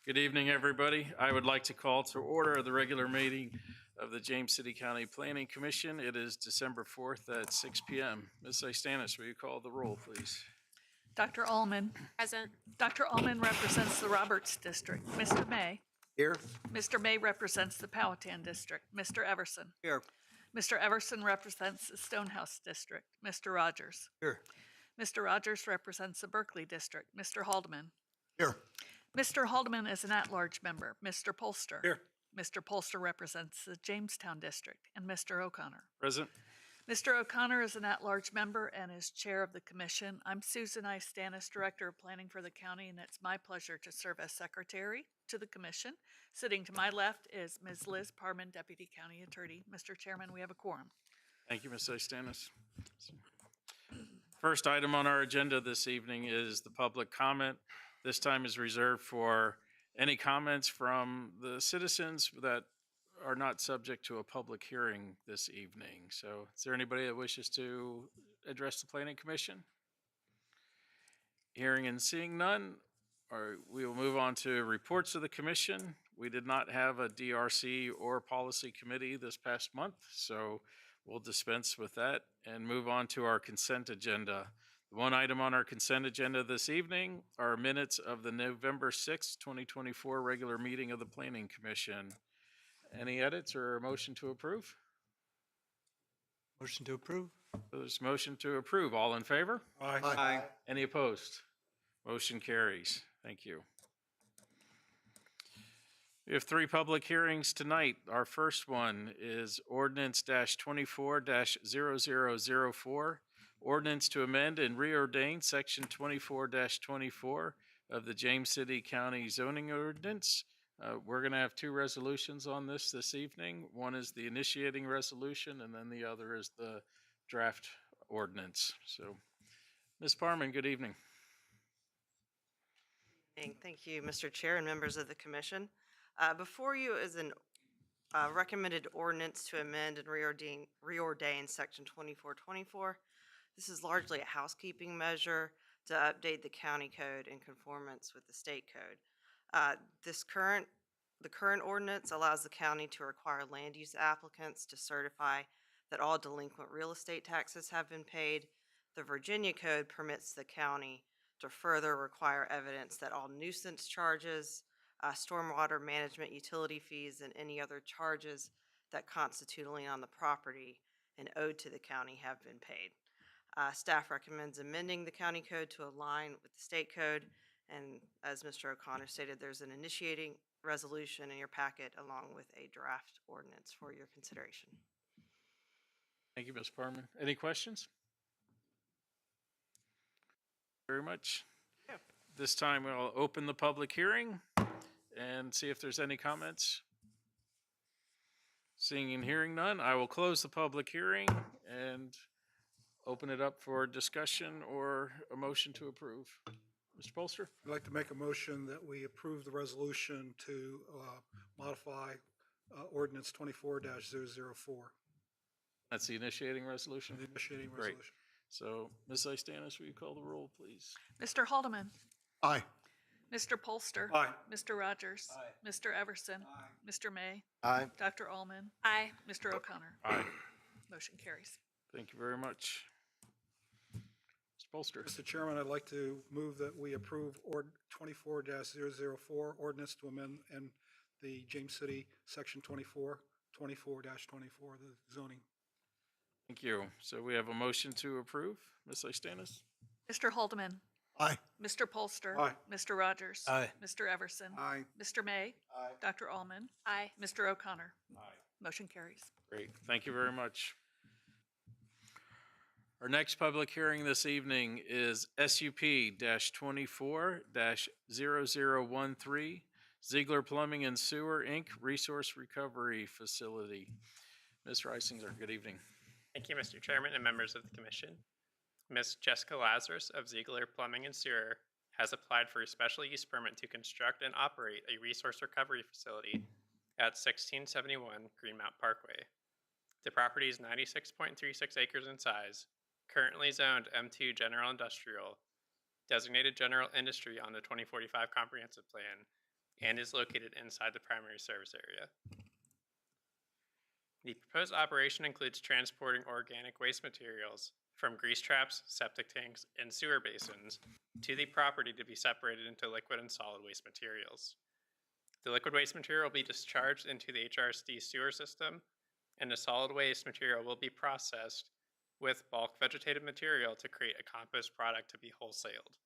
Good evening, everybody. I would like to call to order the regular meeting of the James City County Planning Commission. It is December 4th at 6 p.m. Ms. Istanis, will you call the roll, please? Dr. Allman. Present. Dr. Allman represents the Roberts District. Mr. May. Here. Mr. May represents the Powhatan District. Mr. Everson. Here. Mr. Everson represents the Stonehouse District. Mr. Rogers. Here. Mr. Rogers represents the Berkeley District. Mr. Haldeman. Here. Mr. Haldeman is an at-large member. Mr. Polster. Here. Mr. Polster represents the Jamestown District. And Mr. O'Connor. Present. Mr. O'Connor is an at-large member and is chair of the commission. I'm Susan Istanis, Director of Planning for the county, and it's my pleasure to serve as secretary to the commission. Sitting to my left is Ms. Liz Parman, Deputy County Attorney. Mr. Chairman, we have a quorum. Thank you, Ms. Istanis. First item on our agenda this evening is the public comment. This time is reserved for any comments from the citizens that are not subject to a public hearing this evening. So is there anybody that wishes to address the Planning Commission? Hearing and seeing none, we will move on to reports of the commission. We did not have a DRC or policy committee this past month, so we'll dispense with that and move on to our consent agenda. The one item on our consent agenda this evening are minutes of the November 6th, 2024 regular meeting of the Planning Commission. Any edits or a motion to approve? Motion to approve. There's motion to approve. All in favor? Aye. Any opposed? Motion carries. Thank you. We have 3 public hearings tonight. Our first one is ordinance -24-0004, ordinance to amend and reordain section 24-24 of the James City County zoning ordinance. We're going to have 2 resolutions on this evening. One is the initiating resolution, and then the other is the draft ordinance. So, Ms. Parman, good evening. Thank you, Mr. Chair and members of the commission. Before you is an recommended ordinance to amend and reordain section 2424. This is largely a housekeeping measure to update the county code in conformance with the state code. The current ordinance allows the county to require land use applicants to certify that all delinquent real estate taxes have been paid. The Virginia code permits the county to further require evidence that all nuisance charges, stormwater management utility fees, and any other charges that constitute a lien on the property and owed to the county have been paid. Staff recommends amending the county code to align with the state code, and as Mr. O'Connor stated, there's an initiating resolution in your packet along with a draft ordinance for your consideration. Thank you, Ms. Parman. Any questions? Very much. Yeah. This time we'll open the public hearing and see if there's any comments. Seeing and hearing none, I will close the public hearing and open it up for discussion or a motion to approve. Mr. Polster? I'd like to make a motion that we approve the resolution to modify ordinance 24-004. That's the initiating resolution? The initiating Great. resolution. So, Ms. Istanis, will you call the roll, please? Mr. Haldeman. Aye. Mr. Polster. Aye. Mr. Rogers. Aye. Mr. Everson. Aye. Mr. May. Aye. Dr. Allman. Aye. Mr. O'Connor. Aye. Motion carries. Thank you very much. Mr. Polster? Mr. Chairman, I'd like to move that we approve 24-004 ordinance to amend and the James City section 24-24, the zoning. Thank you. So we have a motion to approve. Ms. Istanis? Mr. Haldeman. Aye. Mr. Polster. Aye. Mr. Rogers. Aye. Mr. Everson. Aye. Mr. May. Aye. Dr. Allman. Aye. Mr. O'Connor. Aye. Motion carries. Great. Thank you very much. Our next public hearing this evening is SUP-24-0013, Ziegler Plumbing and Sewer, Inc., Resource Recovery Facility. Ms. Reisinger, good evening. Thank you, Mr. Chairman and members of the Commission. Ms. Jessica Lazarus of Ziegler Plumbing and Sewer has applied for a special use permit to construct and operate a resource recovery facility at 1671 Greenmount Parkway. The property is 96.36 acres in size, currently zoned M2 General Industrial, designated general industry on the 2045 Comprehensive Plan, and is located inside the primary service area. The proposed operation includes transporting organic waste materials from grease traps, septic tanks, and sewer basins to the property to be separated into liquid and solid waste materials. The liquid waste material will be discharged into the HRSD sewer system, and the solid waste material will be processed with bulk vegetative material to create a compost product to be wholesaled.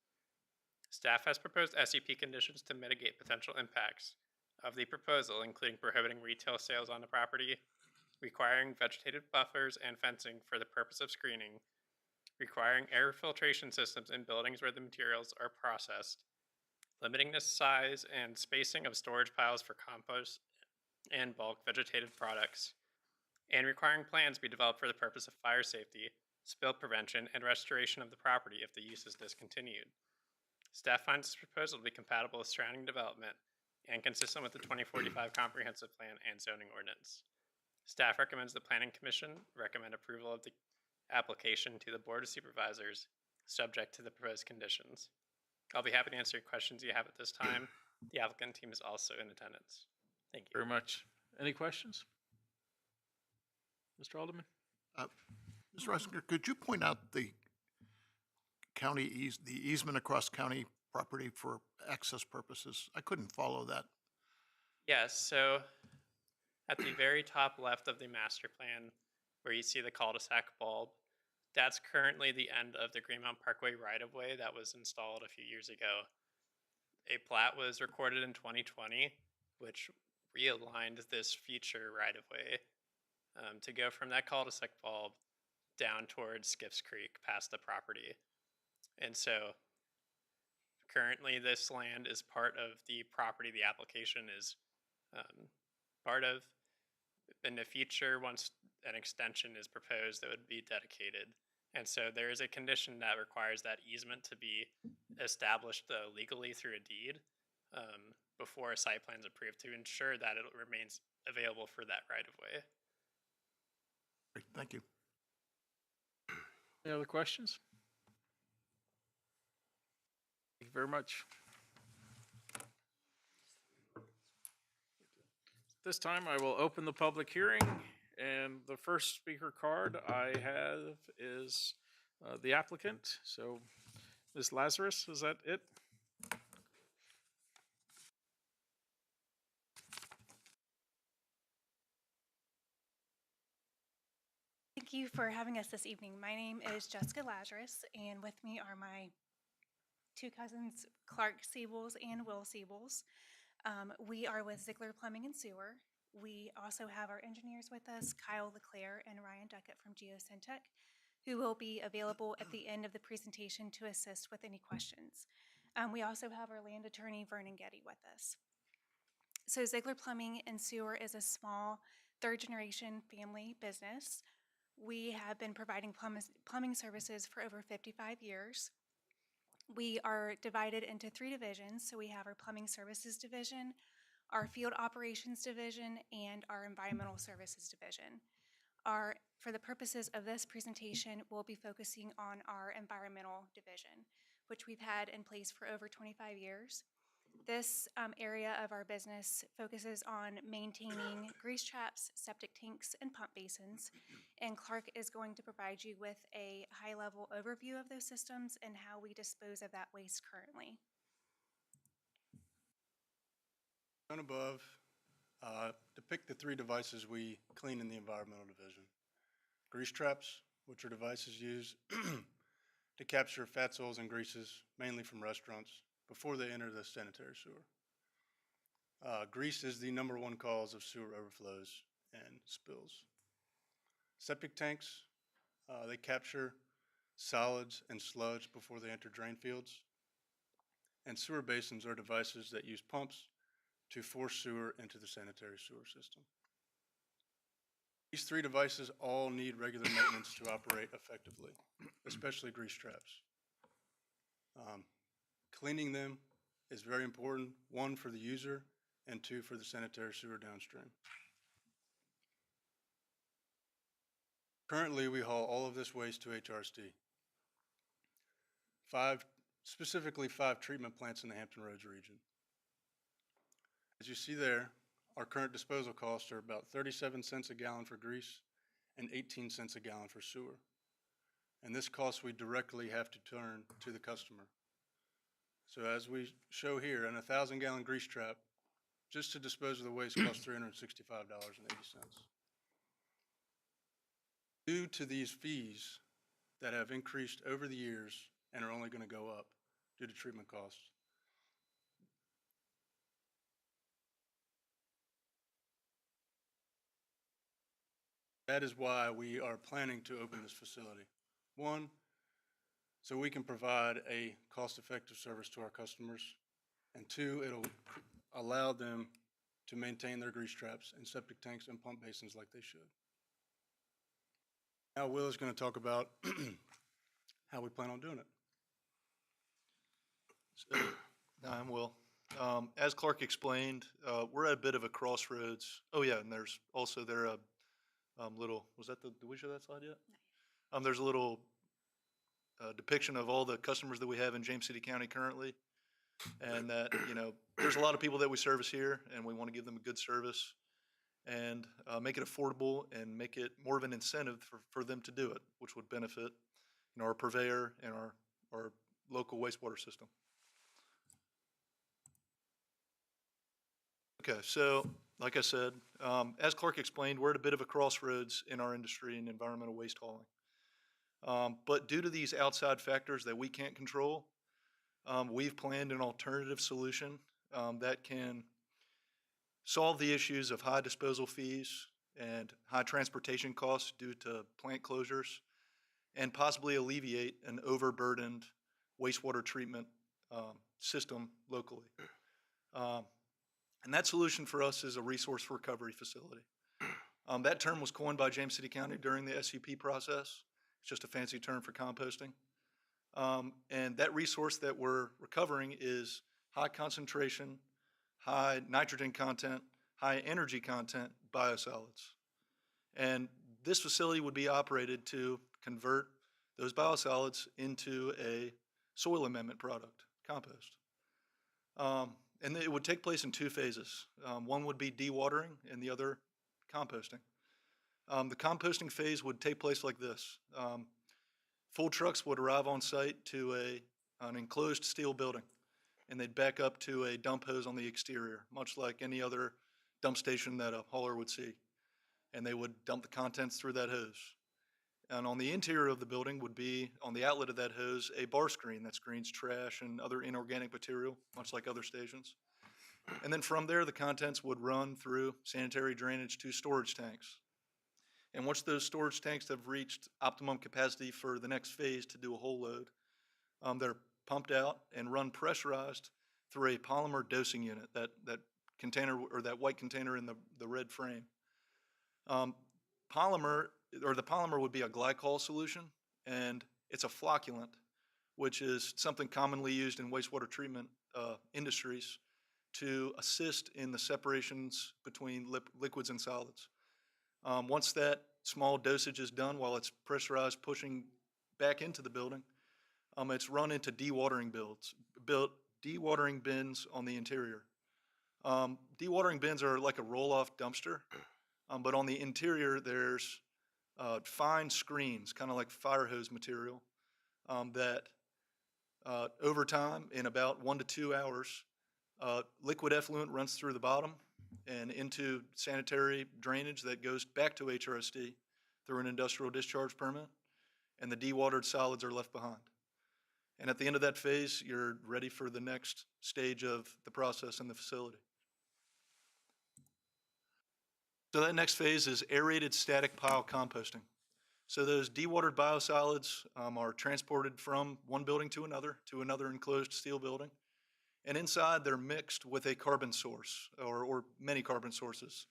Staff has proposed SEP conditions to mitigate potential impacts of the proposal, including prohibiting retail sales on the property, requiring vegetative buffers and fencing for the purpose of screening, requiring air filtration systems in buildings where the materials are processed, limiting the size and spacing of storage piles for compost and bulk vegetative products, and requiring plans be developed for the purpose of fire safety, spill prevention, and restoration of the property if the use is discontinued. Staff finds this proposal to be compatible with surrounding development and consistent with the 2045 Comprehensive Plan and zoning ordinance. Staff recommends the Planning Commission recommend approval of the application to the Board of Supervisors, subject to the proposed conditions. I'll be happy to answer your questions you have at this time. The applicant team is also in attendance. Thank you. Very much. Any questions? Mr. Alderman? Mr. Reisinger, could you point out the the easement across county property for access purposes? I couldn't follow that. Yes, so at the very top left of the master plan, where you see the cul-de-sac bulb, that's currently the end of the Greenmount Parkway right-of-way that was installed a few years ago. A plat was recorded in 2020, which realigned this future right-of-way to go from that cul-de-sac bulb down towards Skips Creek past the property. And so currently this land is part of the property the application is part of. In the future, once an extension is proposed, that would be dedicated. And so there is a condition that requires that easement to be established legally through a deed before a site plan is approved to ensure that it remains available for that right-of-way. Great, thank you. Any other questions? Thank you very much. This time I will open the public hearing, and the first speaker card I have is the applicant. So, Ms. Lazarus, is that it? Thank you for having us this evening. My name is Jessica Lazarus, and with me are my two cousins, Clark Siebels and Will Siebels. We are with Ziegler Plumbing and Sewer. We also have our engineers with us, Kyle Leclerc and Ryan Duckett from Geosyntec, who will be available at the end of the presentation to assist with any questions. We also have our land attorney, Vernon Getty, with us. So Ziegler Plumbing and Sewer is a small third-generation family business. We have been providing plumbing services for over 55 years. We are divided into 3 divisions. So we have our plumbing services division, our field operations division, and our environmental services division. For the purposes of this presentation, we'll be focusing on our environmental division, which we've had in place for over 25 years. This area of our business focuses on maintaining grease traps, septic tanks, and pump basins. And Clark is going to provide you with a high-level overview of those systems and how we dispose of that waste currently. Shown above depict the 3 devices we clean in the environmental division. Grease traps, which are devices used to capture fats, oils, and greases, mainly from restaurants, before they enter the sanitary sewer. Grease is the #1 cause of sewer overflows and spills. Septic tanks, they capture solids and sludge before they enter drain fields. And sewer basins are devices that use pumps to force sewer into the sanitary sewer system. These 3 devices all need regular maintenance to operate effectively, especially grease traps. Cleaning them is very important, 1 for the user and 2 for the sanitary sewer downstream. Currently, we haul all of this waste to HRSD. Specifically 5 treatment plants in the Hampton Roads region. As you see there, our current disposal costs are about 37 cents a gallon for grease and 18 cents a gallon for sewer. And this cost we directly have to turn to the customer. So as we show here, an 1,000-gallon grease trap, just to dispose of the waste costs $365.80. Due to these fees that have increased over the years and are only going to go up due to treatment costs, that is why we are planning to open this facility. One, so we can provide a cost-effective service to our customers. And two, it'll allow them to maintain their grease traps and septic tanks and pump basins like they should. Now Will is going to talk about how we plan on doing it. I'm Will. As Clark explained, we're at a bit of a crossroads. Oh yeah, and there's also there a little, was that did we show that slide yet? There's a little depiction of all the customers that we have in James City County currently. And that, there's a lot of people that we service here, and we want to give them a good service and make it affordable and make it more of an incentive for them to do it, which would benefit, our purveyor and our local wastewater system. Okay, so like I said, as Clark explained, we're at a bit of a crossroads in our industry in environmental waste hauling. But due to these outside factors that we can't control, we've planned an alternative solution that can solve the issues of high disposal fees and high transportation costs due to plant closures, and possibly alleviate an overburdened wastewater treatment system locally. And that solution for us is a resource recovery facility. That term was coined by James City County during the SUP process. It's just a fancy term for composting. And that resource that we're recovering is high concentration, high nitrogen content, high energy content biosolids. And this facility would be operated to convert those biosolids into a soil amendment product, compost. And it would take place in two phases. One would be dewatering and the other composting. The composting phase would take place like this. Full trucks would arrive on site to an enclosed steel building, and they'd back up to a dump hose on the exterior, much like any other dump station that a hauler would see. And they would dump the contents through that hose. And on the interior of the building would be, on the outlet of that hose, a bar screen that screens trash and other inorganic material, much like other stations. And then from there, the contents would run through sanitary drainage to storage tanks. And once those storage tanks have reached optimum capacity for the next phase to do a whole load, they're pumped out and run pressurized through a polymer dosing unit, that container, or that white container in the red frame. The polymer would be a glycol solution, and it's a flocculant, which is something commonly used in wastewater treatment industries to assist in the separations between liquids and solids. Once that small dosage is done, while it's pressurized pushing back into the building, it's run into dewatering dewatering bins on the interior. Dewatering bins are like a roll-off dumpster, but on the interior there's fine screens, kind of like fire hose material, that over time, in about 1 to 2 hours, liquid effluent runs through the bottom and into sanitary drainage that goes back to HRSD through an industrial discharge permit, and the dewatered solids are left behind. And at the end of that phase, you're ready for the next stage of the process in the facility. So that next phase is aerated static pile composting. So those dewatered biosolids are transported from one building to another enclosed steel building. And inside they're mixed with a carbon source, or many carbon sources,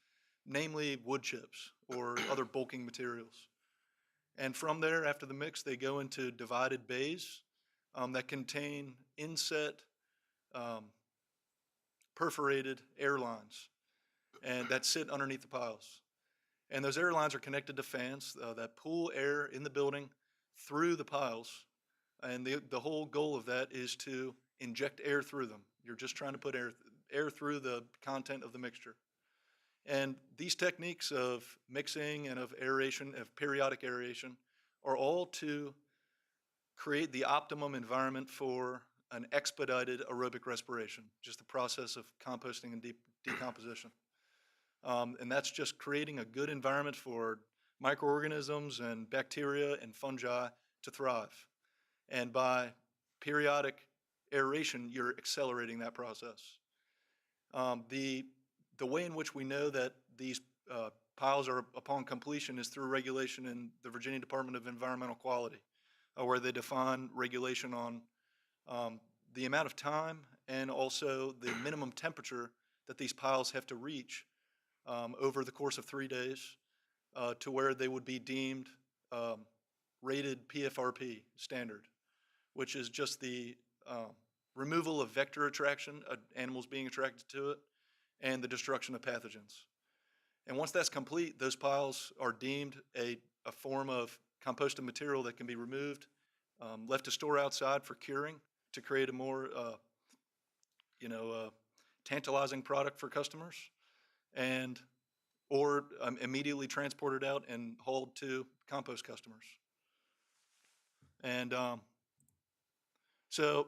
namely wood chips or other bulking materials. And from there, after the mix, they go into divided bays that contain inset perforated air lines and that sit underneath the piles. And those air lines are connected to fans that pull air in the building through the piles. And the whole goal of that is to inject air through them. You're just trying to put air through the content of the mixture. And these techniques of mixing and of aeration, of periodic aeration, are all to create the optimum environment for an expedited aerobic respiration, just the process of composting and decomposition. And that's just creating a good environment for microorganisms and bacteria and fungi to thrive. And by periodic aeration, you're accelerating that process. The way in which we know that these piles are upon completion is through regulation in the Virginia Department of Environmental Quality, where they define regulation on the amount of time and also the minimum temperature that these piles have to reach over the course of 3 days to where they would be deemed rated PFRP standard, which is just the removal of vector attraction, animals being attracted to it, and the destruction of pathogens. And once that's complete, those piles are deemed a form of composted material that can be removed, left to store outside for curing to create a more tantalizing product for customers, and or immediately transported out and hauled to compost customers. And so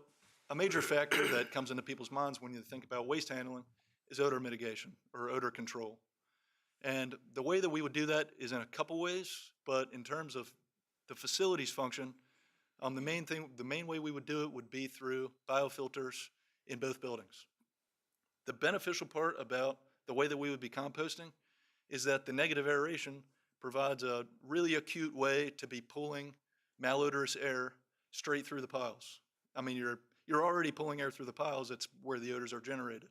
a major factor that comes into people's minds when you think about waste handling is odor mitigation or odor control. And the way that we would do that is in a couple ways, but in terms of the facilities function, the main way we would do it would be through biofilters in both buildings. The beneficial part about the way that we would be composting is that the negative aeration provides a really acute way to be pulling malodorous air straight through the piles. I mean, you're already pulling air through the piles. It's where the odors are generated.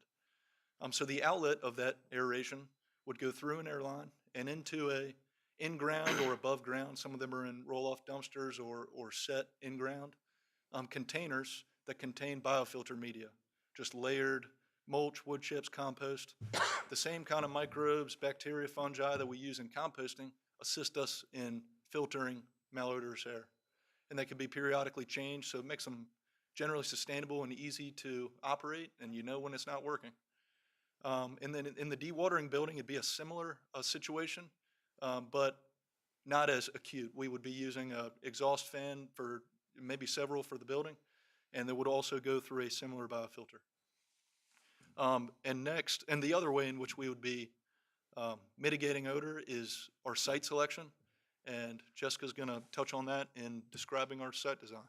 So the outlet of that aeration would go through an airline and into a in-ground or above ground. Some of them are in roll-off dumpsters or set in-ground containers that contain biofilter media, just layered mulch, wood chips, compost. The same kind of microbes, bacteria, fungi that we use in composting assist us in filtering malodorous air. And they can be periodically changed, so it makes them generally sustainable and easy to operate, and you know when it's not working. And then in the dewatering building, it'd be a similar situation, but not as acute. We would be using an exhaust fan for maybe several for the building, and they would also go through a similar biofilter. And the other way in which we would be mitigating odor is our site selection, and Jessica's going to touch on that in describing our site design.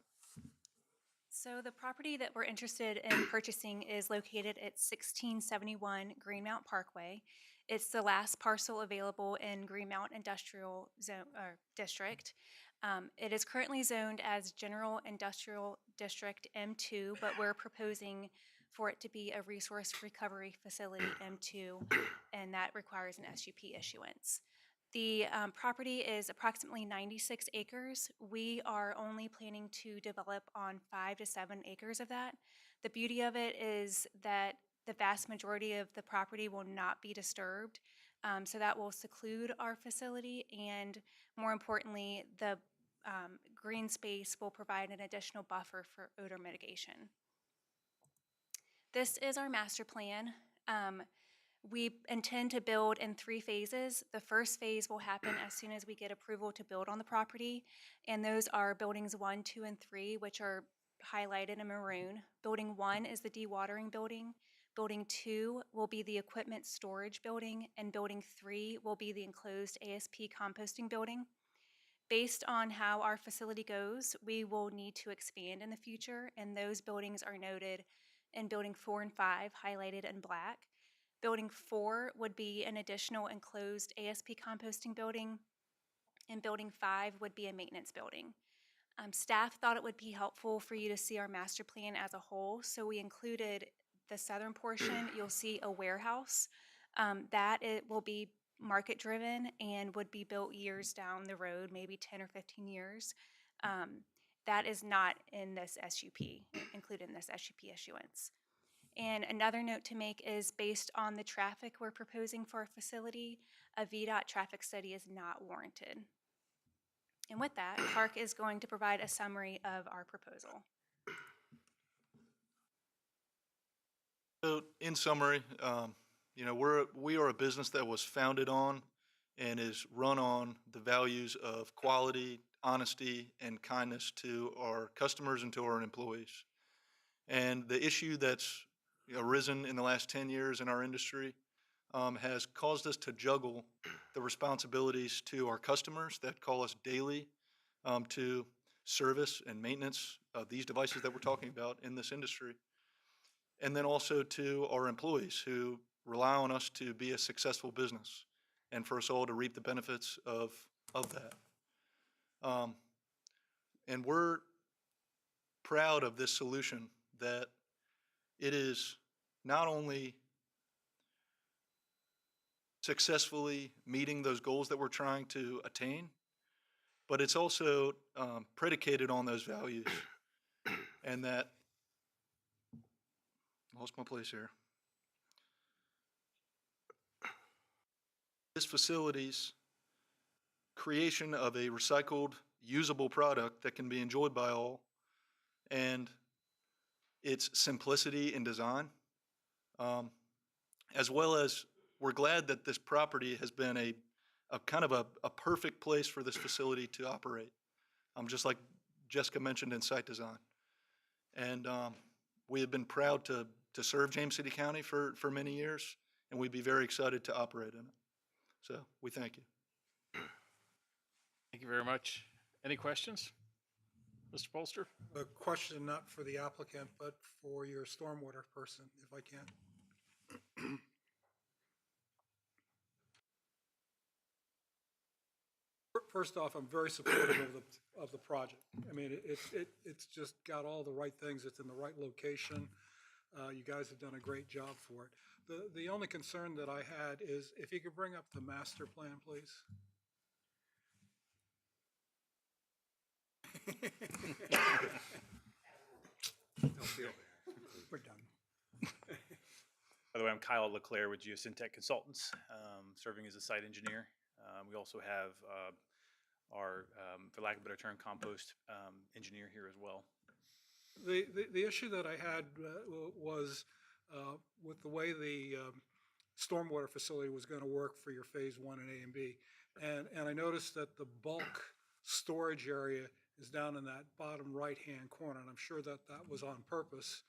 So the property that we're interested in purchasing is located at 1671 Greenmount Parkway. It's the last parcel available in Greenmount Industrial Zone or District. It is currently zoned as General Industrial District M2, but we're proposing for it to be a Resource Recovery Facility M2, and that requires an SUP issuance. The property is approximately 96 acres. We are only planning to develop on 5 to 7 acres of that. The beauty of it is that the vast majority of the property will not be disturbed, so that will seclude our facility, and more importantly, the green space will provide an additional buffer for odor mitigation. This is our master plan. We intend to build in 3 phases. The first phase will happen as soon as we get approval to build on the property, and those are buildings 1, 2, and 3, which are highlighted in maroon. Building 1 is the dewatering building. Building 2 will be the equipment storage building, and building 3 will be the enclosed ASP composting building. Based on how our facility goes, we will need to expand in the future, and those buildings are noted in building 4 and 5, highlighted in black. Building 4 would be an additional enclosed ASP composting building, and building 5 would be a maintenance building. Staff thought it would be helpful for you to see our master plan as a whole, so we included the southern portion. You'll see a warehouse that it will be market driven and would be built years down the road, maybe 10 or 15 years. That is not in this SUP, included in this SUP issuance. And another note to make is based on the traffic we're proposing for our facility, a VDOT traffic study is not warranted. And with that, Clark is going to provide a summary of our proposal. So in summary, we are a business that was founded on and is run on the values of quality, honesty, and kindness to our customers and to our employees. And the issue that's arisen in the last 10 years in our industry has caused us to juggle the responsibilities to our customers that call us daily to service and maintenance of these devices that we're talking about in this industry. And then also to our employees who rely on us to be a successful business and for us all to reap the benefits of that. And we're proud of this solution that it is not only successfully meeting those goals that we're trying to attain, but it's also predicated on those values. And that, lost my place here. This facility's creation of a recycled, usable product that can be enjoyed by all, and its simplicity in design, as well as we're glad that this property has been a kind of a perfect place for this facility to operate, just like Jessica mentioned in site design. And we have been proud to serve James City County for many years, and we'd be very excited to operate in it. So we thank you. Thank you very much. Any questions? Mr. Polster? A question not for the applicant, but for your stormwater person, if I can. First off, I'm very supportive of the project. I mean, it's just got all the right things. It's in the right location. You guys have done a great job for it. The only concern that I had is if you could bring up the master plan, please. We're done. By the way, I'm Kyle Leclerc with Geosyntec Consultants, serving as a site engineer. We also have our, for lack of a better term, compost engineer here as well. The issue that I had was with the way the stormwater facility was going to work for your phase 1 and A and B. And I noticed that the bulk storage area is down in that bottom right-hand corner, and I'm sure that was on purpose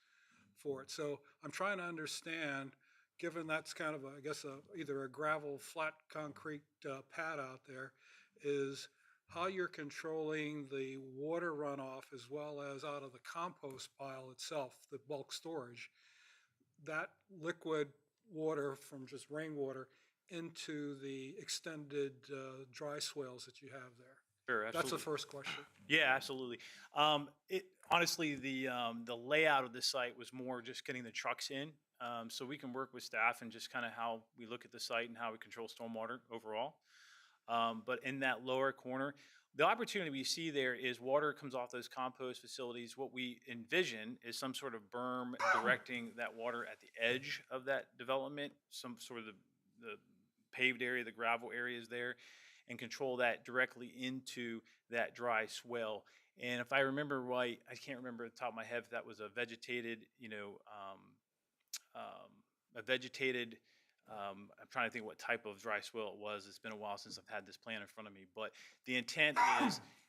for it. So I'm trying to understand, given that's kind of, I guess, either a gravel, flat concrete pad out there, is how you're controlling the water runoff as well as out of the compost pile itself, the bulk storage, that liquid water from just rainwater into the extended dry swales that you have there. Sure, absolutely. That's the first question. Yeah, absolutely. Honestly, the layout of the site was more just getting the trucks in, so we can work with staff and just kind of how we look at the site and how we control stormwater overall. But in that lower corner, the opportunity we see there is water comes off those compost facilities. What we envision is some sort of berm directing that water at the edge of that development, some sort of the paved area, the gravel areas there, and control that directly into that dry swell. And if I remember right, I can't remember at the top of my head if that was a vegetated, I'm trying to think what type of dry swell it was. It's been a while since I've had this plan in front of me, but the intent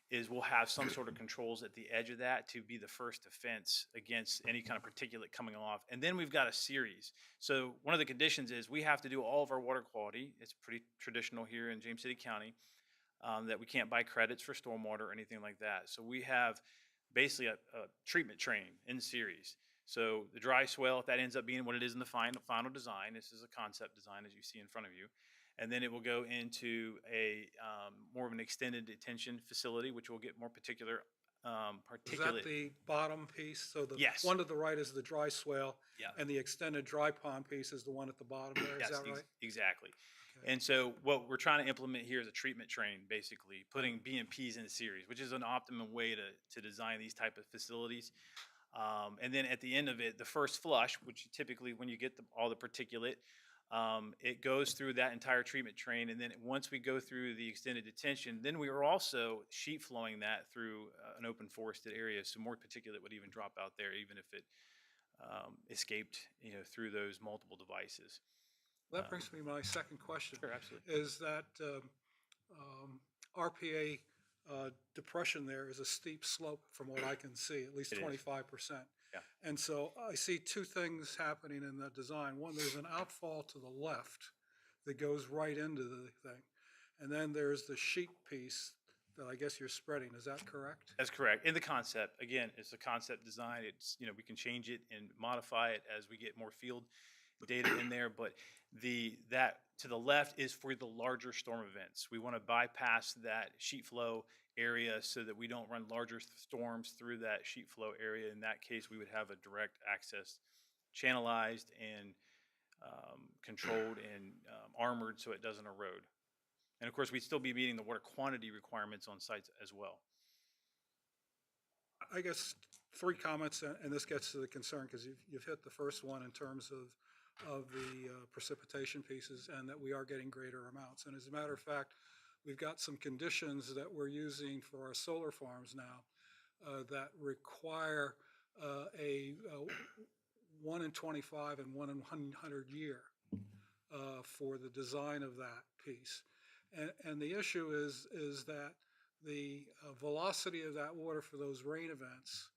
is we'll have some sort of controls at the edge of that to be the first defense against any kind of particulate coming off. And then we've got a series. So one of the conditions is we have to do all of our water quality. It's pretty traditional here in James City County that we can't buy credits for stormwater or anything like that. So we have basically a treatment train in series. So the dry swell, if that ends up being what it is in the final design, this is a concept design as you see in front of you, and then it will go into a more of an extended detention facility, which will get more particular particulate. Is that the bottom piece? So the Yes. one to the right is the dry swale, Yeah. and the extended dry pond piece is the one at the bottom there. Is Yes, that right? exactly. Okay. And so what we're trying to implement here is a treatment train, basically putting BMPs in series, which is an optimum way to design these type of facilities. And then at the end of it, the first flush, which typically when you get all the particulate, it goes through that entire treatment train. And then once we go through the extended detention, then we are also sheet flowing that through an open forested area. So more particulate would even drop out there, even if it escaped, through those multiple devices. That brings me to my second question. Sure, absolutely. Is that RPA depression there is a steep slope from what I can see, at least It is. 25%. Yeah. And so I see two things happening in that design. One, there's an outfall to the left that goes right into the thing. And then there's the sheet piece that I guess you're spreading. Is that correct? That's correct. In the concept, again, it's a concept design. It's, we can change it and modify it as we get more field data in there, but that to the left is for the larger storm events. We want to bypass that sheet flow area so that we don't run larger storms through that sheet flow area. In that case, we would have a direct access, channelized and controlled and armored so it doesn't erode. And of course, we'd still be meeting the water quantity requirements on sites as well. I guess three comments, and this gets to the concern because you've hit the first one in terms of the precipitation pieces and that we are getting greater amounts. And as a matter of fact, we've got some conditions that we're using for our solar farms now that require a 1 in 25 and 1 in 100 year for the design of that piece. And the issue is that the velocity of that water for those rain events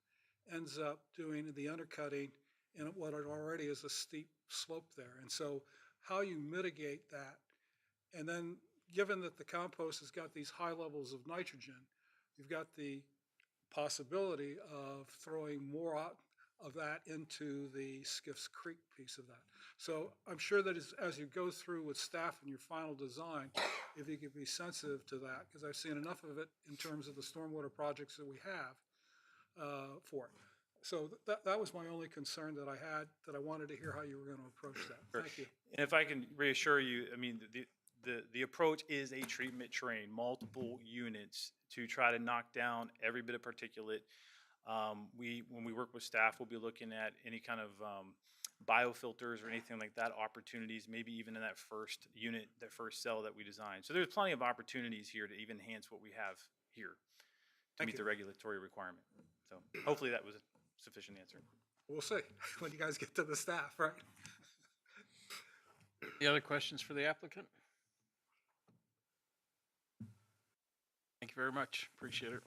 ends up doing the undercutting in what already is a steep slope there. And so how you mitigate that, and then given that the compost has got these high levels of nitrogen, you've got the possibility of throwing more out of that into the Skiffs Creek piece of that. So I'm sure that as you go through with staff in your final design, if you could be sensitive to that, because I've seen enough of it in terms of the stormwater projects that we have for it. So that was my only concern that I had, that I wanted to hear how you were going to approach that. Sure. Thank you. And if I can reassure you, I mean, the approach is a treatment train, multiple units to try to knock down every bit of particulate. When we work with staff, we'll be looking at any kind of biofilters or anything like that, opportunities, maybe even in that first unit, that first cell that we designed. So there's plenty of opportunities here to even enhance what we have here to meet the regulatory requirement. So hopefully that was a sufficient answer. We'll see when you guys get to the staff, right? Any other questions for the applicant? Thank you very much. Appreciate it.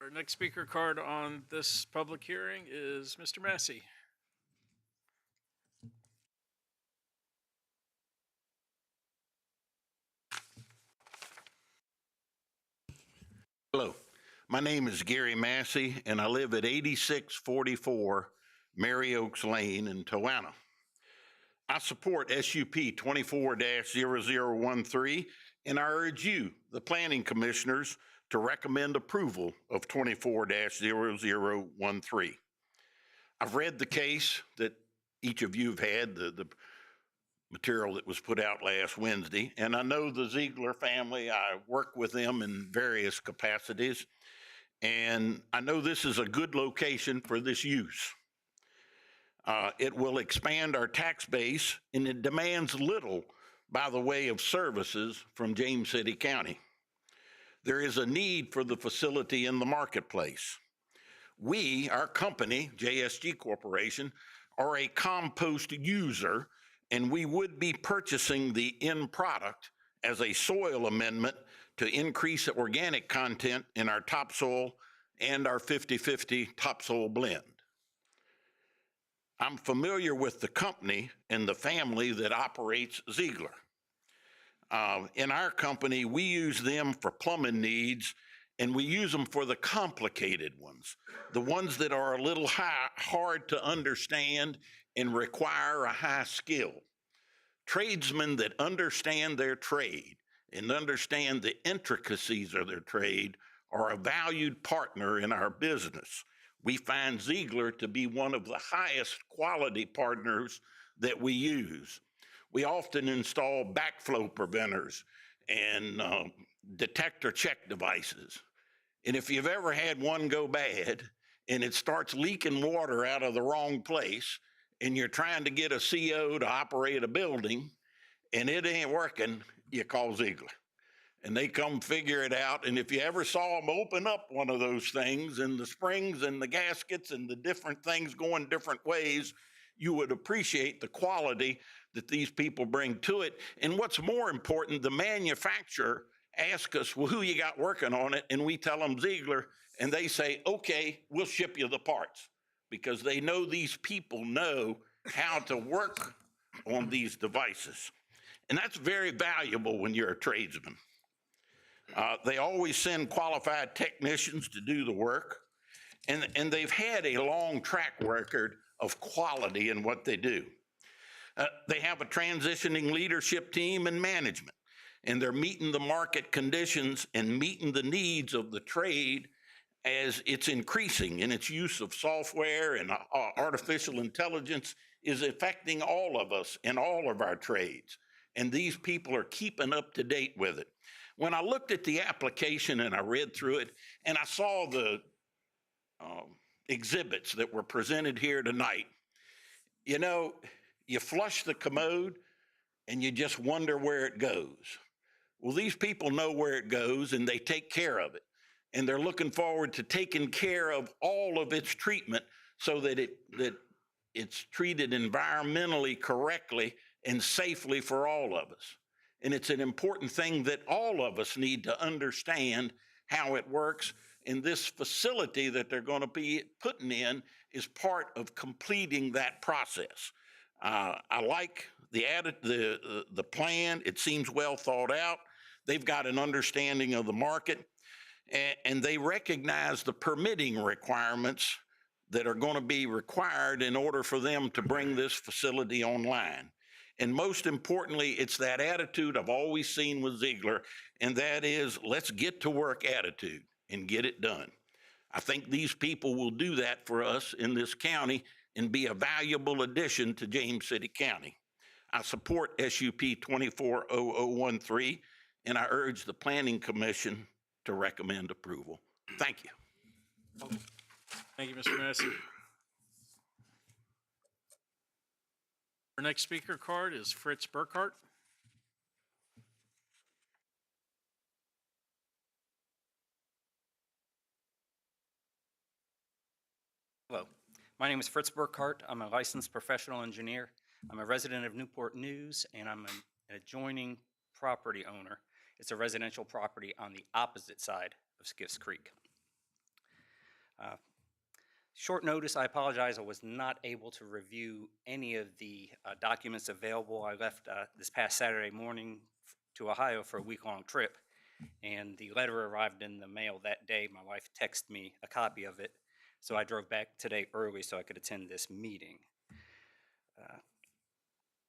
Our next speaker card on this public hearing is Mr. Massey. Hello, my name is Gary Massey, and I live at 8644 Mary Oaks Lane in Toanna. I support SUP 24-0013, and I urge you, the planning commissioners, to recommend approval of 24-0013. I've read the case that each of you have had, the material that was put out last Wednesday, and I know the Ziegler family. I work with them in various capacities, and I know this is a good location for this use. It will expand our tax base, and it demands little by the way of services from James City County. There is a need for the facility in the marketplace. We, our company, JSG Corporation, are a compost user, and we would be purchasing the end product as a soil amendment to increase organic content in our topsoil and our 50-50 topsoil blend. I'm familiar with the company and the family that operates Ziegler. In our company, we use them for plumbing needs, and we use them for the complicated ones, the ones that are a little hard to understand and require a high skill. Tradesmen that understand their trade and understand the intricacies of their trade are a valued partner in our business. We find Ziegler to be one of the highest quality partners that we use. We often install backflow preventers and detector check devices. And if you've ever had one go bad and it starts leaking water out of the wrong place and you're trying to get a CO to operate a building and it ain't working, you call Ziegler. and they come figure it out. And if you ever saw them open up one of those things and the springs and the gaskets and the different things going different ways, you would appreciate the quality that these people bring to it. And what's more important, the manufacturer asks us, well, who you got working on it? And we tell them Ziegler, and they say, okay, we'll ship you the parts, because they know these people know how to work on these devices. And that's very valuable when you're a tradesman. They always send qualified technicians to do the work, and they've had a long track record of quality in what they do. They have a transitioning leadership team and management, and they're meeting the market conditions and meeting the needs of the trade as it's increasing in its use of software, and artificial intelligence is affecting all of us in all of our trades. And these people are keeping up to date with it. When I looked at the application and I read through it, and I saw the exhibits that were presented here tonight, you know, you flush the commode and you just wonder where it goes. Well, these people know where it goes, and they take care of it. And they're looking forward to taking care of all of its treatment so that it's treated environmentally correctly and safely for all of us. And it's an important thing that all of us need to understand how it works. And this facility that they're going to be putting in is part of completing that process. I like the plan. It seems well thought out. They've got an understanding of the market, and they recognize the permitting requirements that are going to be required in order for them to bring this facility online. And most importantly, it's that attitude I've always seen with Ziegler, and that is, let's get to work attitude and get it done. I think these people will do that for us in this county and be a valuable addition to James City County. I support SUP 240013, and I urge the Planning Commission to recommend approval. Thank you. Thank you, Mr. Massey. Our next speaker card is Fritz Burkhart. Hello, my name is Fritz Burkhart. I'm a licensed professional engineer. I'm a resident of Newport News, and I'm an adjoining property owner. It's a residential property on the opposite side of Skiffs Creek. Short notice, I apologize, I was not able to review any of the documents available. I left this past Saturday morning to Ohio for a week-long trip, and the letter arrived in the mail that day. My wife texted me a copy of it, so I drove back today early so I could attend this meeting.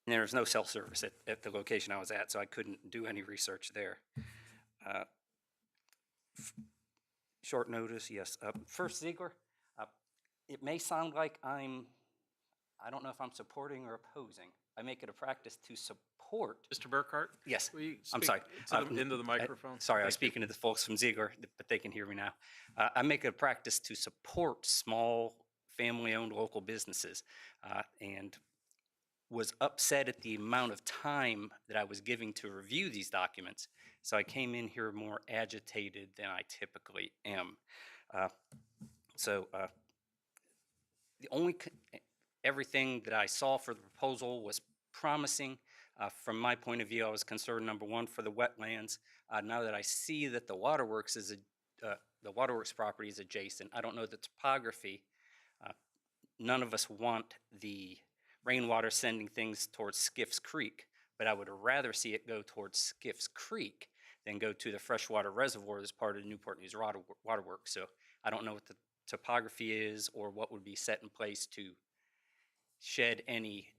And there was no cell service at the location I was at, so I couldn't do any research there. Short notice, yes. First, Ziegler. It may sound like I don't know if I'm supporting or opposing. I make it a practice to support. Mr. Burkhart? Yes, Will you I'm speak sorry. into the microphone? Sorry, I was Thank you. speaking to the folks from Ziegler, but they can hear me now. I make it a practice to support small, family-owned local businesses, and was upset at the amount of time that I was giving to review these documents. So I came in here more agitated than I typically am. Everything that I saw for the proposal was promising. From my point of view, I was concerned, number one, for the wetlands. Now that I see that the waterworks property is adjacent, I don't know the topography. None of us want the rainwater sending things towards Skiffs Creek, but I would rather see it go towards Skiffs Creek than go to the freshwater reservoir as part of the Newport News waterworks. So I don't know what the topography is or what would be set in place to shed any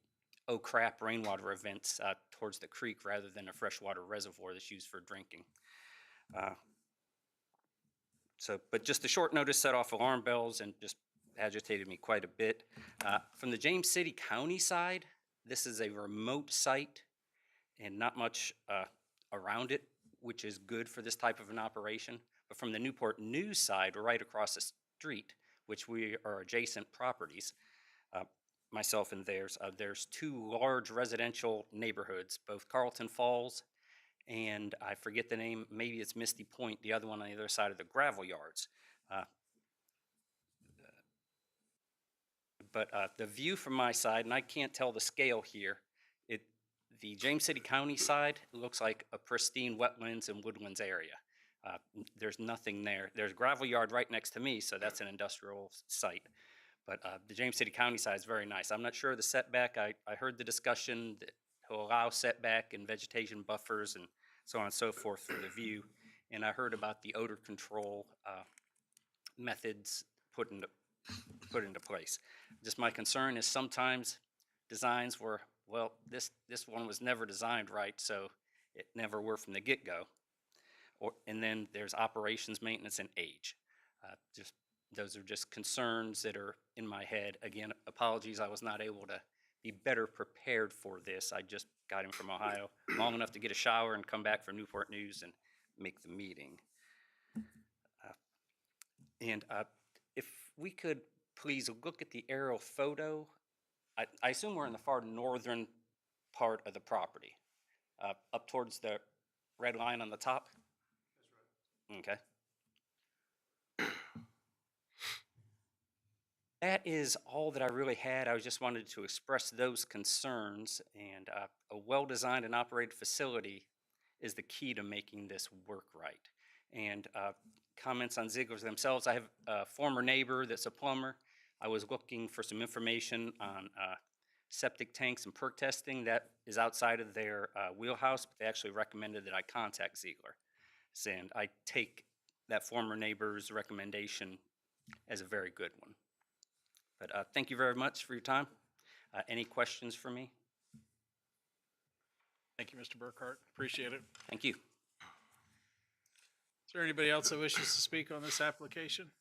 oh crap rainwater events towards the creek rather than a freshwater reservoir that's used for drinking. But just a short notice set off alarm bells and just agitated me quite a bit. From the James City County side, this is a remote site and not much around it, which is good for this type of an operation. But from the Newport News side, right across the street, which we are adjacent properties, myself and theirs, there's two large residential neighborhoods, both Carlton Falls and I forget the name, maybe it's Misty Point, the other one on the other side of the gravel yards. But the view from my side, and I can't tell the scale here, the James City County side looks like a pristine wetlands and woodlands area. There's nothing there. There's a gravel yard right next to me, so that's an industrial site. But the James City County side is very nice. I'm not sure of the setback. I heard the discussion that will allow setback and vegetation buffers and so on and so forth for the view. And I heard about the odor control methods put into place. Just my concern is sometimes designs were, well, this one was never designed right, so it never worked from the get-go. And then there's operations, maintenance, and age. Those are just concerns that are in my head. Again, apologies, I was not able to be better prepared for this. I just got in from Ohio long enough to get a shower and come back from Newport News and make the meeting. If we could please look at the aerial photo. I assume we're in the far northern part of the property, up towards the red line on the top? That's right. Okay. That is all that I really had. I just wanted to express those concerns, and a well-designed and operated facility is the key to making this work right. And comments on Ziegler's themselves. I have a former neighbor that's a plumber. I was looking for some information on septic tanks and perk testing. That is outside of their wheelhouse, but they actually recommended that I contact Ziegler. And I take that former neighbor's recommendation as a very good one. But thank you very much for your time. Any questions for me? Thank you, Mr. Burkhart. Appreciate it. Thank you. Is there anybody else that wishes to speak on this application?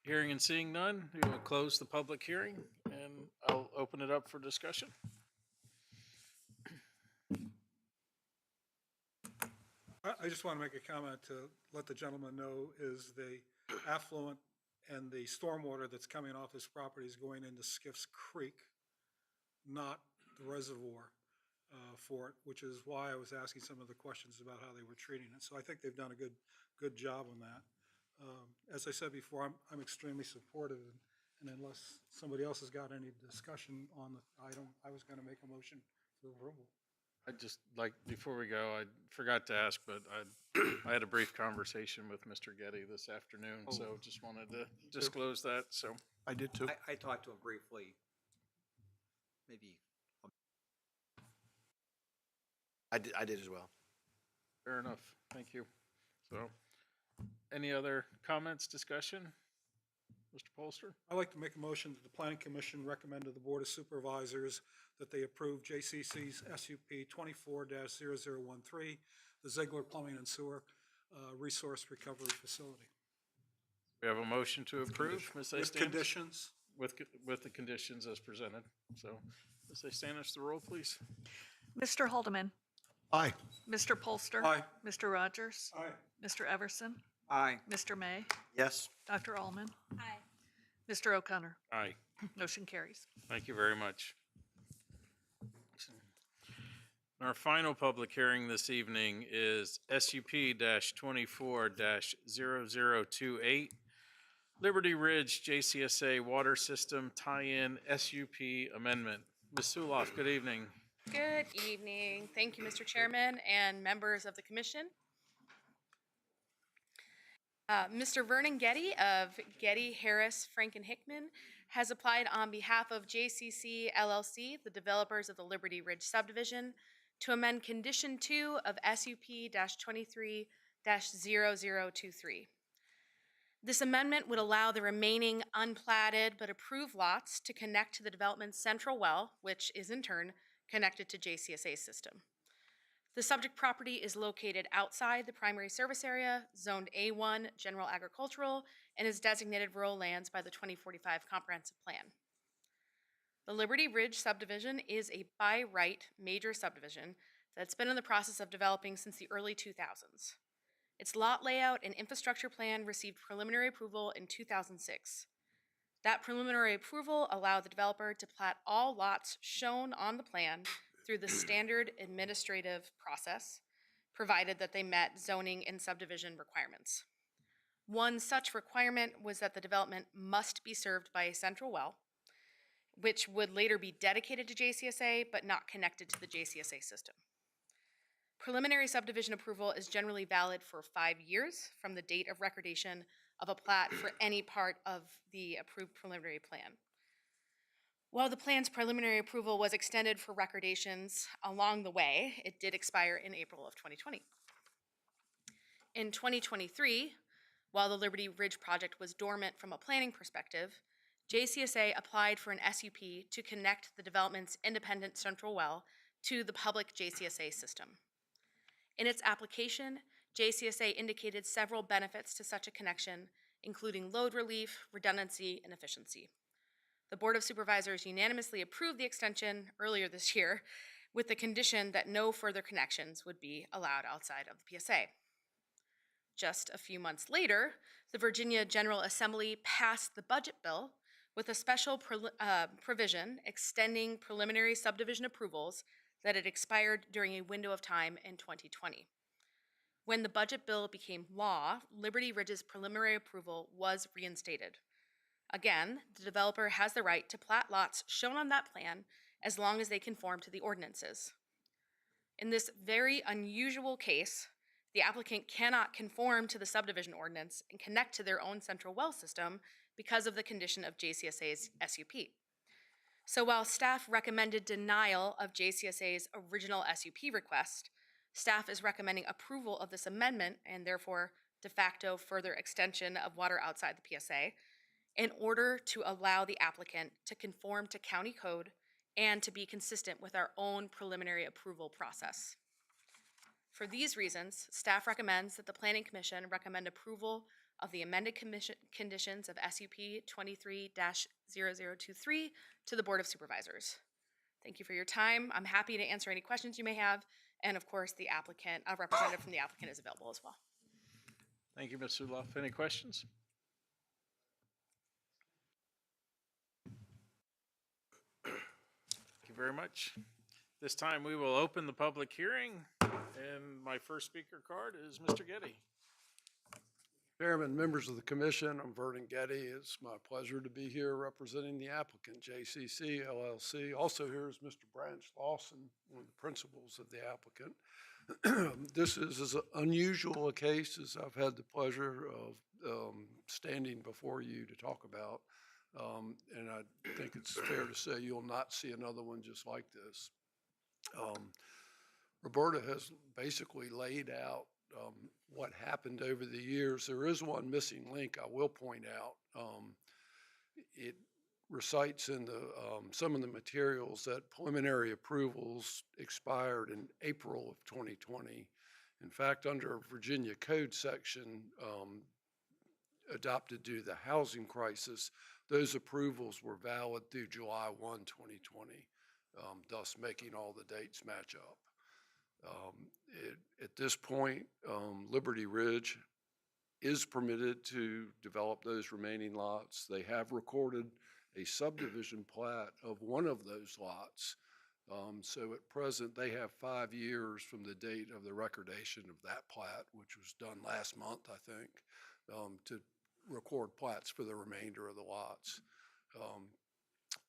Hearing and seeing none, we will close the public hearing and I'll open it up for discussion. I just want to make a comment to let the gentleman know is the affluent and the stormwater that's coming off this property is going into Skiff's Creek, not the reservoir for it, which is why I was asking some of the questions about how they were treating it. So I think they've done a good job on that. As I said before, I'm extremely supportive, and unless somebody else has got any discussion on the item, I was going to make a motion for approval. I'd just like, before we go, I forgot to ask, but I had a brief conversation with Mr. Getty this afternoon, so just wanted to disclose that, so. I did too. I talked to him briefly, maybe. I did as well. Fair enough, thank you. So, any other comments, discussion? Mr. Polster? I'd like to make a motion that the Planning Commission recommend to the Board of Supervisors that they approve JCC's SUP 24-0013, the Ziegler Plumbing and Sewer Resource Recovery Facility. We have a motion to approve, Ms. A. With Stanis? conditions. With the conditions as presented. So, Ms. A. Stanis, the roll, please. Mr. Haldeman? Aye. Mr. Polster? Aye. Mr. Rogers? Aye. Mr. Everson? Aye. Mr. May? Yes. Dr. Allman? Aye. Mr. O'Connor? Aye. Motion carries. Thank you very much. Our final public hearing this evening is SUP-24-0028, Liberty Ridge JCSA Water System Tie-In SUP Amendment. Ms. Suloff, good evening. Good evening. Thank you, Mr. Chairman and members of the commission. Mr. Vernon Getty of Getty, Harris, Frank, and Hickman has applied on behalf of JCC LLC, the developers of the Liberty Ridge subdivision, to amend Condition 2 of SUP-23-0023. This amendment would allow the remaining unplatted but approved lots to connect to the development's central well, which is in turn connected to JCSA's system. The subject property is located outside the primary service area, zoned A1 General Agricultural, and is designated rural lands by the 2045 Comprehensive Plan. The Liberty Ridge subdivision is a by right major subdivision that's been in the process of developing since the early 2000s. Its lot layout and infrastructure plan received preliminary approval in 2006. That preliminary approval allowed the developer to plat all lots shown on the plan through the standard administrative process, provided that they met zoning and subdivision requirements. One such requirement was that the development must be served by a central well, which would later be dedicated to JCSA but not connected to the JCSA system. Preliminary subdivision approval is generally valid for 5 years from the date of recordation of a plat for any part of the approved preliminary plan. While the plan's preliminary approval was extended for recordations along the way, it did expire in April of 2020. In 2023, while the Liberty Ridge project was dormant from a planning perspective, JCSA applied for an SUP to connect the development's independent central well to the public JCSA system. In its application, JCSA indicated several benefits to such a connection, including load relief, redundancy, and efficiency. The Board of Supervisors unanimously approved the extension earlier this year with the condition that no further connections would be allowed outside of the PSA. Just a few months later, the Virginia General Assembly passed the budget bill with a special provision extending preliminary subdivision approvals that had expired during a window of time in 2020. When the budget bill became law, Liberty Ridge's preliminary approval was reinstated. Again, the developer has the right to plat lots shown on that plan as long as they conform to the ordinances. In this very unusual case, the applicant cannot conform to the subdivision ordinance and connect to their own central well system because of the condition of JCSA's SUP. So while staff recommended denial of JCSA's original SUP request, staff is recommending approval of this amendment and therefore de facto further extension of water outside the PSA in order to allow the applicant to conform to county code and to be consistent with our own preliminary approval process. For these reasons, staff recommends that the Planning Commission recommend approval of the amended conditions of SUP 23-0023 to the Board of Supervisors. Thank you for your time. I'm happy to answer any questions you may have, and of course, the applicant, a representative from the applicant is available as well. Thank you, Ms. Zuloff. Any questions? Thank you very much. This time we will open the public hearing, and my first speaker card is Mr. Getty. Chairman, members of the commission, I'm Vernon Getty. It's my pleasure to be here representing the applicant, JCC LLC. Also here is Mr. Branch Lawson, one of the principals of the applicant. This is as unusual a case as I've had the pleasure of standing before you to talk about. And I think it's fair to say you'll not see another one just like this. Roberta has basically laid out what happened over the years. There is one missing link I will point out. It recites in the some of the materials that preliminary approvals expired in April of 2020. In fact, under a Virginia Code section adopted due to the housing crisis, those approvals were valid through July 1, 2020, thus making all the dates match up. At this point, Liberty Ridge is permitted to develop those remaining lots. They have recorded a subdivision plat of one of those lots. So at present, they have 5 years from the date of the recordation of that plat, which was done last month, I think, to record plats for the remainder of the lots.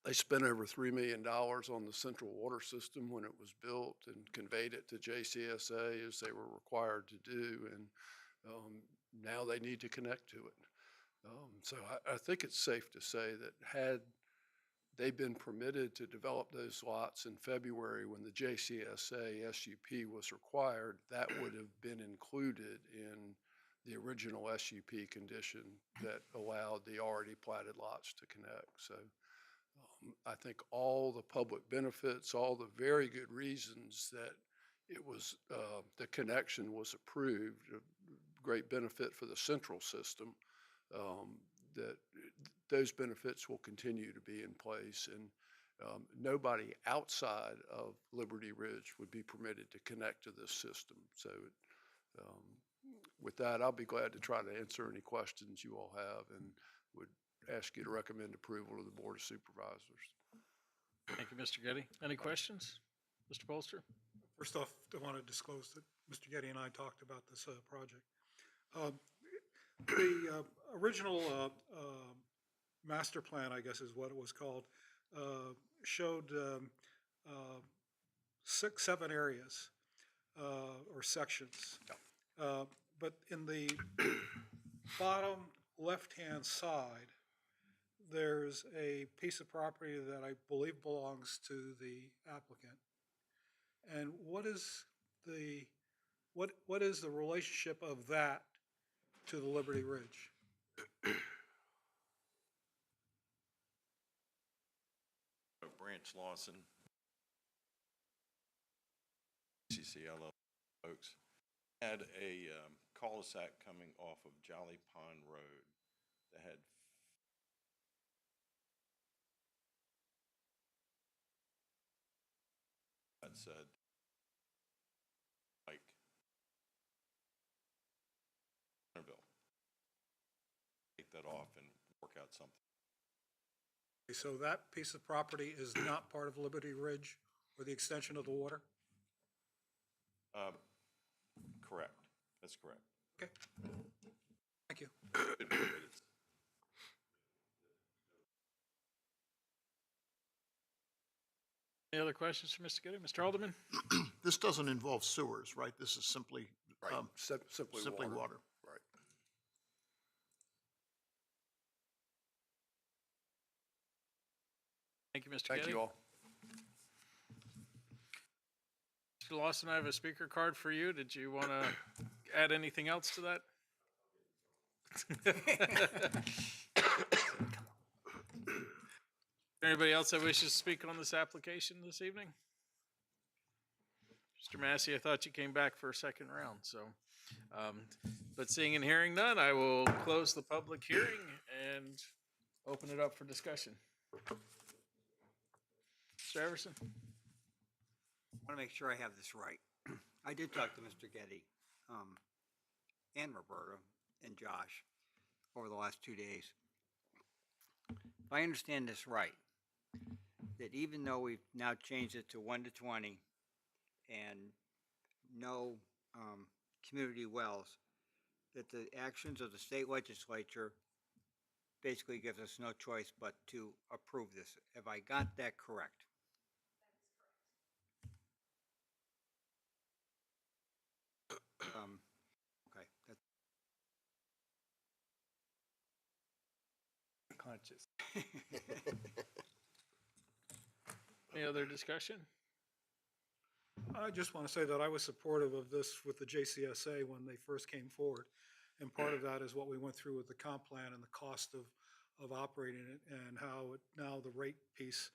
They spent over $3 million on the central water system when it was built and conveyed it to JCSA as they were required to do, and now they need to connect to it. So I think it's safe to say that had they been permitted to develop those lots in February when the JCSA SUP was required, that would have been included in the original SUP condition that allowed the already platted lots to connect. So I think all the public benefits, all the very good reasons that it was, the connection was approved, a great benefit for the central system, that those benefits will continue to be in place, and nobody outside of Liberty Ridge would be permitted to connect to this system. So with that, I'll be glad to try to answer any questions you all have, and would ask you to recommend approval to the Board of Supervisors. Thank you, Mr. Getty. Any questions? Mr. Polster? First off, I want to disclose that Mr. Getty and I talked about this project. The original master plan, I guess is what it was called, showed 7 areas or sections. But in the bottom left-hand side, there's a piece of property that I believe belongs to the applicant. And what is the relationship of that to the Liberty Ridge? Branch Lawson, CCL folks, had a cul-de-sac coming off of Jolly Pond Road that had said, like, Centerville, take that off and work out something. So that piece of property is not part of Liberty Ridge or the extension of the water? Correct. That's correct. Okay. Thank you. Any other questions for Mr. Getty? Mr. Alderman? This doesn't involve sewers, right? This is simply, simply water. Right. Thank you, Mr. Thank Getty. you all. Mr. Lawson, I have a speaker card for you. Did you want to add anything else to that? Anybody else that wishes to speak on this application this evening? Mr. Massey, I thought you came back for a second round, so. But seeing and hearing none, I will close the public hearing and open it up for discussion. Mr. Everson? I want to make sure I have this right. I did talk to Mr. Getty and Roberta and Josh over the last 2 days. If I understand this right, that even though we've now changed it to 1 to 20 and no community wells, that the actions of the state legislature basically gives us no choice but to approve this. Have I got that correct? Okay, that's Conscious. Any other discussion? I just want to say that I was supportive of this with the JCSA when they first came forward. And part of that is what we went through with the comp plan and the cost of operating it and how now the rate piece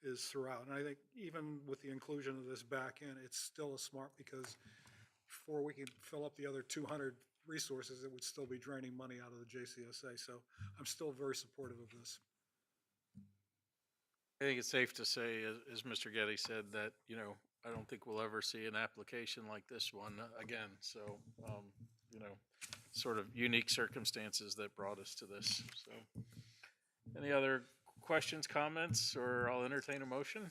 is throughout. And I think even with the inclusion of this back end, it's still a smart because before we can fill up the other 200 resources, it would still be draining money out of the JCSA. So I'm still very supportive of this. I think it's safe to say, as Mr. Getty said, that, I don't think we'll ever see an application like this one again. So, sort of unique circumstances that brought us to this. So, any other questions, comments, or I'll entertain a motion?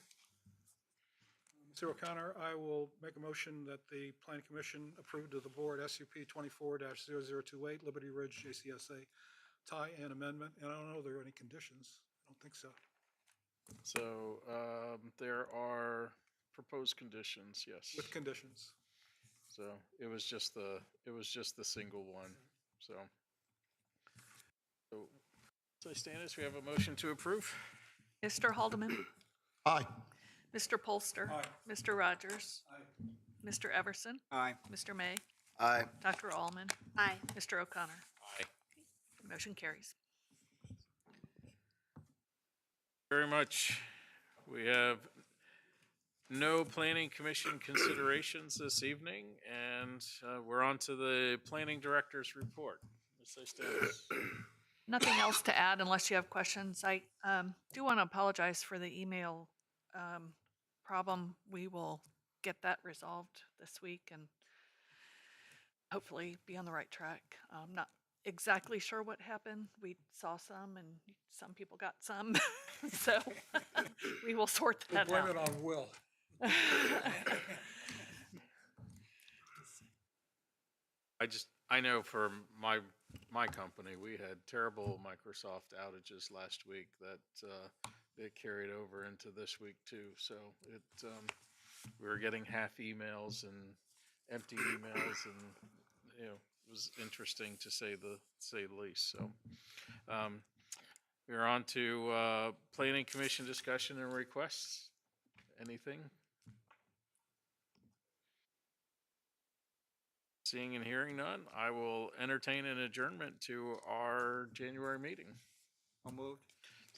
Mr. O'Connor, I will make a motion that the Planning Commission approve to the board SUP 24-0028 Liberty Ridge JCSA tie-in amendment. And I don't know if there are any conditions. I don't think so. So, there are proposed conditions, yes. With conditions. So it was just the single one, so. So Stannis, we have a motion to approve. Mr. Haldeman? Aye. Mr. Polster? Aye. Mr. Rogers? Aye. Mr. Everson? aye. Mr. May? Aye. Dr. Allman? Aye. Mr. O'Connor? Aye. Motion carries. Very much. We have no planning commission considerations this evening, and we're on to the planning director's report. Ms. Stannis. Nothing else to add unless you have questions. I do want to apologize for the email problem. We will get that resolved this week and hopefully be on the right track. I'm not exactly sure what happened. We saw some and some people got some. So we will sort We'll that blame out. it on Will. I know for my company, we had terrible Microsoft outages last week that, it carried over into this week too. So we were getting half emails and empty emails and, it was interesting to say the least. So, we're on to, planning commission discussion and requests. Anything? Seeing and hearing none, I will entertain an adjournment to our January meeting. I'll move.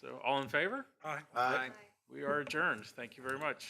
So all in favor? Aye. Aye. We are adjourned. Thank you very much.